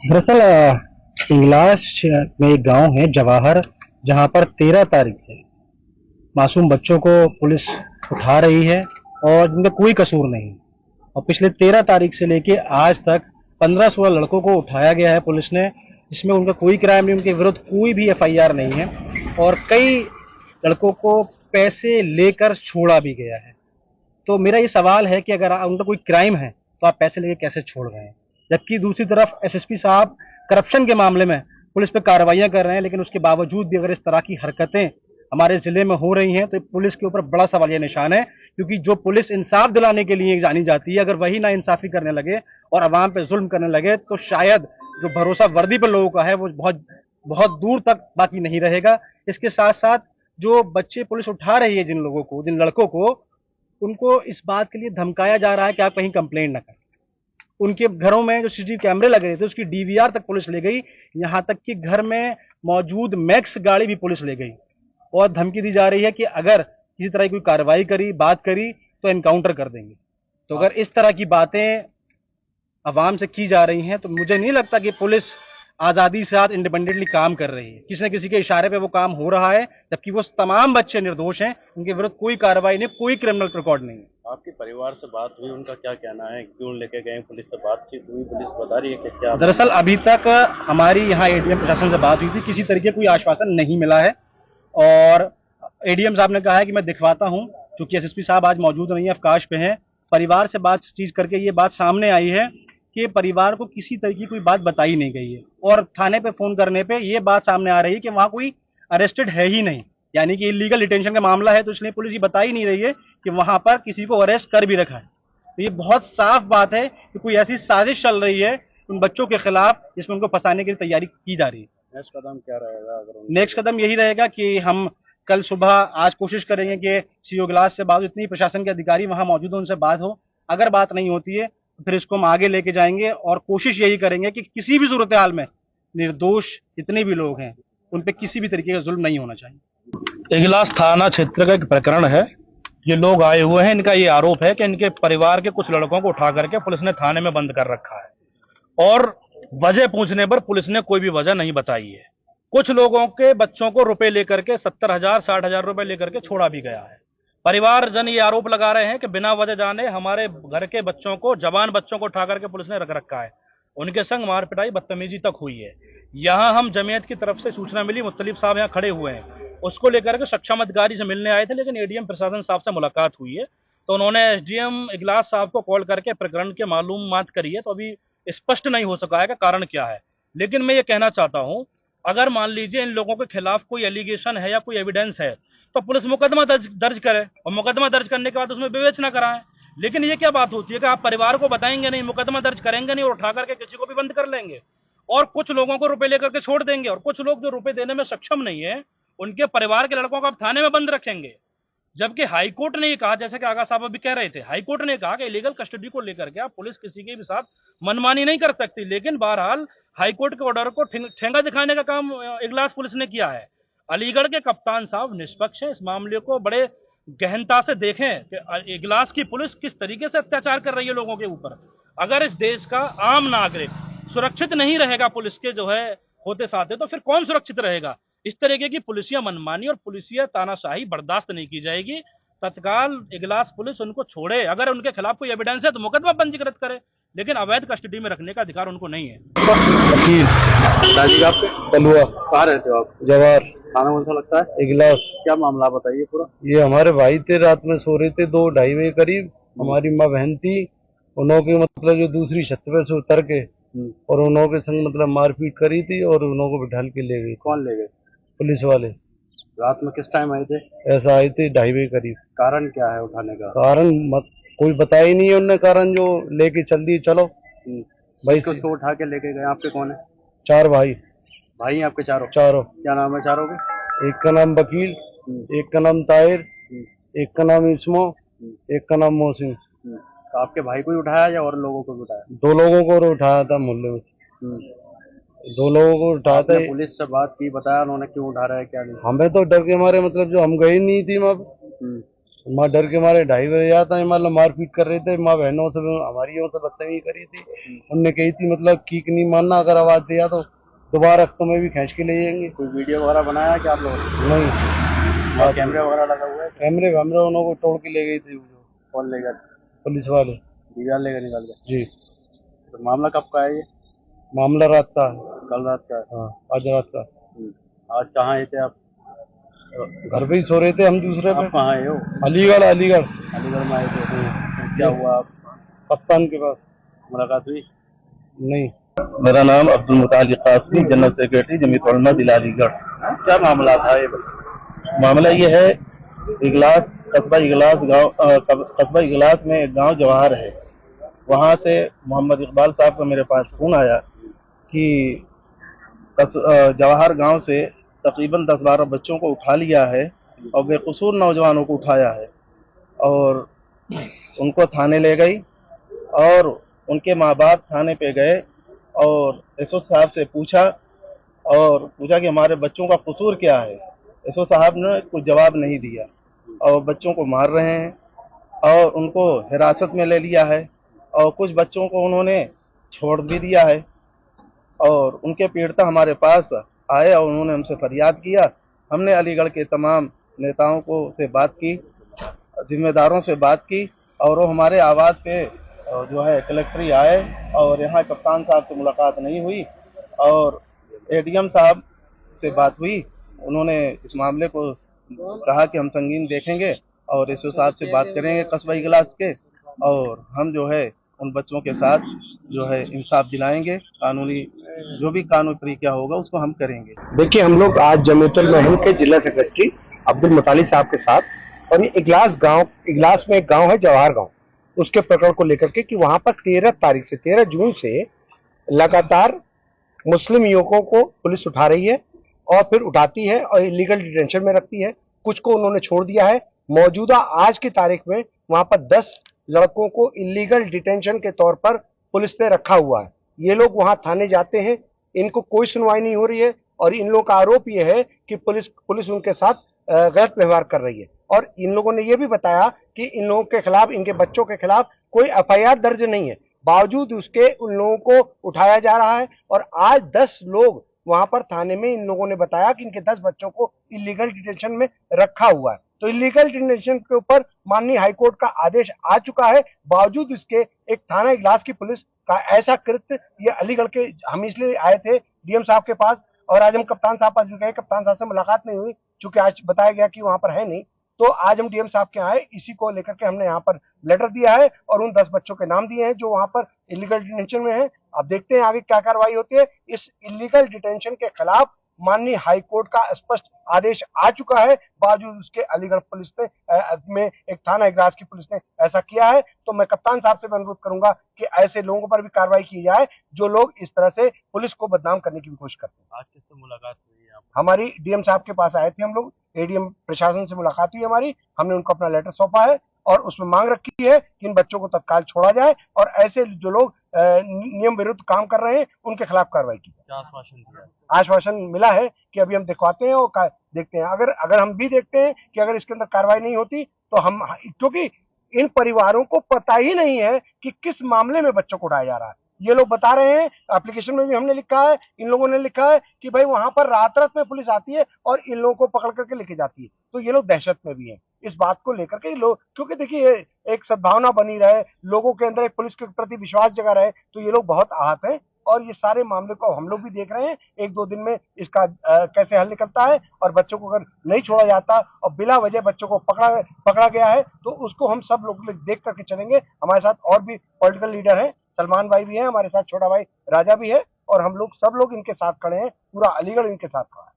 दरअसल इंगलाश में एक गांव है जवाहर, जहां पर 13 तारीख से मासूम बच्चों को पुलिस उठा रही है और जिनका कोई कसूर नहीं। और पिछले 13 तारीख से लेके आज तक 15-16 लड़कों को उठाया गया है पुलिस ने, जिसमें उनका कोई क्राइम नहीं, उनके विरुद्ध कोई भी एफआईआर नहीं है। और कई लड़कों को पैसे लेकर छोड़ा भी गया है। तो मेरा ये सवाल है कि अगर उनका कोई क्राइम है तो आप पैसे लेके कैसे छोड़ रहे हैं? जबकि दूसरी तरफ एसएसपी साहब करप्शन के मामले में पुलिस पे कार्रवाइयां कर रहे हैं, लेकिन उसके बावजूद भी अगर इस तरह की हरकतें हमारे जिले में हो रही हैं तो पुलिस के ऊपर बड़ा सवालिया निशान है। क्योंकि जो पुलिस इंसाफ दिलाने के लिए जानी जाती है, अगर वही ना इंसाफी करने लगे और अवाम पे जुल्म करने लगे तो शायद जो भरोसा वर्दी पर लोगों का है वो बहुत बहुत दूर तक बाकी नहीं रहेगा। इसके साथ साथ जो बच्चे पुलिस उठा रही है, जिन लोगों को, जिन लड़कों को, उनको इस बात के लिए धमकाया जा रहा है कि आप कहीं कंप्लेंट ना करें। उनके घरों में जो सीसीटीवी कैमरे लगे थे उसकी डीवीआर तक पुलिस ले गई। यहां तक कि घर में मौजूद मैक्स गाड़ी भी पुलिस ले गई और धमकी दी जा रही है कि अगर किसी तरह की कोई कार्रवाई करी, बात करी तो एनकाउंटर कर देंगे। तो अगर इस तरह की बातें अवाम से की जा रही हैं तो मुझे नहीं लगता कि पुलिस आजादी से साथ इंडिपेंडेंटली काम कर रही है। किसी न किसी के इशारे पे वो काम हो रहा है, जबकि वो तमाम बच्चे निर्दोष हैं, उनके विरुद्ध कोई कार्रवाई नहीं, कोई क्रिमिनल रिकॉर्ड नहीं है। आपके परिवार से बात हुई, उनका क्या कहना है? क्यों लेके गए? पुलिस से बातचीत हुई? पुलिस बता रही है कि क्या? दरअसल अभी तक हमारी यहाँ एडीएम प्रशासन से बात हुई थी, किसी तरीके कोई आश्वासन नहीं मिला है। और एडीएम साहब ने कहा है कि मैं दिखवाता हूँ, क्योंकि एसएसपी साहब आज मौजूद नहीं है, अवकाश पे हैं। परिवार से बातचीत करके ये बात सामने आई है कि परिवार को किसी तरह की कोई बात बताई नहीं गई है और थाने पे फोन करने पे ये बात सामने आ रही है कि वहां कोई अरेस्टेड है ही नहीं, यानी कि इलीगल डिटेंशन का मामला है। तो इसलिए पुलिस ये बता ही नहीं रही है कि वहां पर किसी को अरेस्ट कर भी रखा है। तो ये बहुत साफ बात है कि कोई ऐसी साजिश चल रही है उन बच्चों के खिलाफ जिसमें उनको फंसाने की तैयारी की जा रही है। नेक्स्ट कदम क्या रहेगा? अगर नेक्स्ट कदम यही रहेगा कि हम कल सुबह आज कोशिश करेंगे कि सीओ ग्लास से बात, इतनी प्रशासन के अधिकारी वहां मौजूद हो, उनसे बात हो। अगर बात नहीं होती है तो फिर इसको हम आगे लेके जाएंगे और कोशिश यही करेंगे कि किसी भी सूरत हाल में निर्दोष जितने भी लोग हैं उन पर किसी भी तरीके का जुल्म नहीं होना चाहिए। इगलास थाना क्षेत्र का एक प्रकरण है। ये लोग आए हुए हैं, इनका ये आरोप है कि इनके परिवार के कुछ लड़कों को उठा करके पुलिस ने थाने में बंद कर रखा है और वजह पूछने पर पुलिस ने कोई भी वजह नहीं बताई है। कुछ लोगों के बच्चों को रुपए लेकर के 70,000 60,000 रुपए लेकर के छोड़ा भी गया है। परिवारजन ये आरोप लगा रहे हैं कि बिना वजह जाने हमारे घर के बच्चों को, जवान बच्चों को उठा करके पुलिस ने रख रखा है। उनके संग मार पिटाई, बदतमीजी तक हुई है। यहाँ हम जमीयत की तरफ से सूचना मिली, मुत्तलिब साहब यहाँ खड़े हुए हैं, उसको लेकर के सक्षम अधिकारी से मिलने आए थे, लेकिन एडीएम प्रशासन साहब से मुलाकात हुई है तो उन्होंने एसडीएम इगलास साहब को कॉल करके प्रकरण के मालूमात करी है। तो अभी स्पष्ट नहीं हो सका है कि कारण क्या है। लेकिन मैं ये कहना चाहता हूं, अगर मान लीजिए इन लोगों के खिलाफ कोई एलिगेशन है या कोई एविडेंस है तो पुलिस मुकदमा दर्ज करे और मुकदमा दर्ज करने के बाद उसमें विवेचना कराए। लेकिन ये क्या बात होती है कि आप परिवार को बताएंगे नहीं, मुकदमा दर्ज करेंगे नहीं और उठा करके किसी को भी बंद कर लेंगे और कुछ लोगों को रुपए लेकर के छोड़ देंगे और कुछ लोग जो रुपए देने में सक्षम नहीं है उनके परिवार के लड़कों को आप थाने में बंद रखेंगे। जबकि हाईकोर्ट ने ये कहा, जैसे कि आगा साहब अभी कह रहे थे, हाईकोर्ट ने कहा कि इलीगल कस्टडी को लेकर के आप पुलिस किसी के भी साथ मनमानी नहीं कर सकती। लेकिन बहरहाल हाईकोर्ट के ऑर्डर को ठेंगा दिखाने का काम इगलास पुलिस ने किया है। अलीगढ़ के कप्तान साहब निष्पक्ष है, इस मामले को बड़े गहनता से देखें कि इगलास की पुलिस किस तरीके से अत्याचार कर रही है लोगों के ऊपर। अगर इस देश का आम नागरिक सुरक्षित नहीं रहेगा पुलिस के जो है होते साथे, तो फिर कौन सुरक्षित रहेगा? इस तरीके की पुलिसिया मनमानी और पुलिसिया तानाशाही बर्दाश्त नहीं की जाएगी। तत्काल इगलास पुलिस उनको छोड़े, अगर उनके खिलाफ कोई एविडेंस है तो मुकदमा पंजीकृत करे, लेकिन अवैध कस्टडी में रखने का अधिकार उनको नहीं है। वकील दादी आपके बलुआ कहाँ रहते हो आप? जवाहर थाना कौन सा लगता है? इगलास। क्या मामला बताइए पूरा। ये हमारे भाई थे, रात में सो रहे थे 2-2:30 बजे करीब। हमारी माँ बहन थी, उन्हों के मतलब जो दूसरी छत पे से उतर के और उन्हों के संग मतलब मारपीट करी थी और उन्हों को बिठाल के ले गई। कौन ले गए? पुलिस वाले। रात में किस टाइम आए थे? ऐसा आए थे 2:30 बजे करीब। कारण क्या है उठाने का? कारण कोई बताया ही नहीं है उनने, कारण जो लेके चल दिए चलो। भाई किसको उठा के लेके गए? आपके कौन है? 4 भाई। भाई हैं आपके चारों? चारों। क्या नाम है चारों के? एक का नाम वकील, एक का नाम ताहिर, एक का नाम इस्मो, एक का नाम मोहसिन। तो आपके भाई को ही उठाया या और लोगों को भी उठाया? 2 लोगों को उठाया था मोहल्ले में। 2 लोगों को उठाया था। पुलिस से बात की, बताया उन्होंने क्यों उठा रहा है क्या नहीं? हमें तो डर के मारे मतलब जो हम गए नहीं थी, अब माँ डर के मारे 2:30 बजे आता है, मतलब मारपीट कर रहे थे। माँ बहनों से हमारी से बदतमीजी करी थी। उनने कही थी मतलब कीक नहीं मानना, अगर आवाज दिया तो दोबारा तुम्हें भी खींच के ले जाएंगे। कोई वीडियो वगैरह बनाया क्या आप लोगों ने? नहीं, वहाँ कैमरे वगैरह लगा हुआ है? कैमरे वैमरे उन्हों को तोड़ के ले गई थी कौन लेकर? पुलिस वाले। दीवार लेकर निकल गए? जी, तो मामला कब का है ये? मामला रात का है। कल रात का है? हाँ, आज रात का। आज कहाँ आए थे आप? घर पे ही सो रहे थे हम दूसरे पे। आप कहाँ आए हो? अलीगढ़ अलीगढ़ अलीगढ़ में आए थे? तो क्या हुआ? आप कप्तान के पास। मुलाकात हुई? नहीं, मेरा नाम अब्दुल मुतालिक कासमी, जनरल सेक्रेटरी जमीयत उलमा जिला अलीगढ़। क्या मामला था ये? मामला ये है, इगलास कस्बा इगलास गांव कस्बा इगलास में एक गांव जवाहर है। वहां से मोहम्मद इकबाल साहब का मेरे पास फोन आया कि जवाहर गांव से तकरीबन 10-12 बच्चों को उठा लिया है और बेकसूर नौजवानों को उठाया है और उनको थाने ले गई और उनके माँ बाप थाने पे गए और एसओ साहब से पूछा कि हमारे बच्चों का कसूर क्या है। एसओ साहब ने कुछ जवाब नहीं दिया और बच्चों को मार रहे हैं और उनको हिरासत में ले लिया है और कुछ बच्चों को उन्होंने छोड़ भी दिया है। और उनके पीड़िता हमारे पास आए और उन्होंने हमसे फरियाद किया। हमने अलीगढ़ के तमाम नेताओं को से बात की, जिम्मेदारों से बात की और वो हमारे आवाज़ पे जो है कलेक्ट्री आए और यहाँ कप्तान साहब से मुलाकात नहीं हुई और एडीएम साहब से बात हुई। उन्होंने इस मामले को कहा कि हम संगीन देखेंगे और एसओ साहब से बात करेंगे कस्बा इगलास के और हम जो है उन बच्चों के साथ जो है इंसाफ दिलाएंगे। कानूनी जो भी कानूनी प्रक्रिया होगा उसको हम करेंगे। देखिए, हम लोग आज जमीयतुल महल के जिला सेक्रेटरी अब्दुल मुतालिक साहब के साथ और ये इगलास में एक गांव है जवाहर गांव, उसके प्रकरण को लेकर के कि वहां पर 13 जून से लगातार मुस्लिम युवकों को पुलिस उठा रही है और फिर उठाती है और इलीगल डिटेंशन में रखती है। कुछ को उन्होंने छोड़ दिया है। मौजूदा आज की तारीख में वहां पर 10 लड़कों को इलीगल डिटेंशन के तौर पर पुलिस ने रखा हुआ है। ये लोग वहां थाने जाते हैं, इनको कोई सुनवाई नहीं हो रही है और इन लोगों का आरोप ये है कि पुलिस उनके साथ गलत व्यवहार कर रही है। और इन लोगों ने ये भी बताया कि इन लोगों के खिलाफ, इनके बच्चों के खिलाफ कोई एफआईआर दर्ज नहीं है, बावजूद उसके उन लोगों को उठाया जा रहा है। और आज 10 लोग वहां पर थाने में इन लोगों ने बताया कि इनके 10 बच्चों को इलीगल डिटेंशन में रखा हुआ है। तो इलीगल डिटेंशन के ऊपर माननीय हाईकोर्ट का आदेश आ चुका है, बावजूद इसके एक थाना इगलास की पुलिस का ऐसा कृत्य। ये अलीगढ़ के हम इसलिए आए थे डीएम साहब के पास और आज हम कप्तान साहब पास भी गए, कप्तान साहब से मुलाकात नहीं हुई चूंकि आज बताया गया कि वहां पर है नहीं। तो आज हम डीएम साहब के आए, इसी को लेकर के हमने यहाँ पर लेटर दिया है और उन 10 बच्चों के नाम दिए हैं जो वहां पर इलीगल डिटेंशन में है। अब देखते हैं आगे क्या कार्रवाई होती है। इस इलीगल डिटेंशन के खिलाफ माननीय हाईकोर्ट का स्पष्ट आदेश आ चुका है, बावजूद उसके अलीगढ़ पुलिस ने में एक थाना इगलास की पुलिस ने ऐसा किया है। तो मैं कप्तान साहब से अनुरोध करूंगा कि ऐसे लोगों पर भी कार्रवाई की जाए जो लोग इस तरह से पुलिस को बदनाम करने की भी कोशिश करते हैं। आज किससे मुलाकात हुई है? हमारी डीएम साहब के पास आए थे हम लोग, एडीएम प्रशासन से मुलाकात हुई हमारी, हमने उनको अपना लेटर सौंपा है और उसमें मांग रखी है कि इन बच्चों को तत्काल छोड़ा जाए और ऐसे जो लोग नियम विरुद्ध काम कर रहे हैं उनके खिलाफ कार्रवाई की जाए। क्या आश्वासन दिया? आश्वासन मिला है कि अभी हम दिखवाते हैं और देखते हैं। अगर हम भी देखते हैं कि अगर इसके अंदर कार्रवाई नहीं होती तो हम, क्योंकि इन परिवारों को पता ही नहीं है कि किस मामले में बच्चों को उठाया जा रहा है। ये लोग बता रहे हैं, एप्लीकेशन में भी हमने लिखा है, इन लोगों ने लिखा है कि भाई वहां पर रात रात में पुलिस आती है और इन लोगों को पकड़ करके लेके जाती है। तो ये लोग दहशत में भी हैं इस बात को लेकर के लोग, क्योंकि देखिए एक सद्भावना बनी रहे, लोगों के अंदर एक पुलिस के प्रति विश्वास जगा रहे, तो ये लोग बहुत आहत हैं। और ये सारे मामले को हम लोग भी देख रहे हैं, 1-2 दिन में इसका कैसे हल निकलता है। और बच्चों को अगर नहीं छोड़ा जाता और बिला वजह बच्चों को पकड़ा गया है तो उसको हम सब लोग देख करके चलेंगे। हमारे साथ और भी पॉलिटिकल लीडर हैं, सलमान भाई भी हैं हमारे साथ, छोटा भाई राजा भी है और हम लोग सब लोग इनके साथ खड़े हैं, पूरा अलीगढ़ इनके साथ खड़ा है।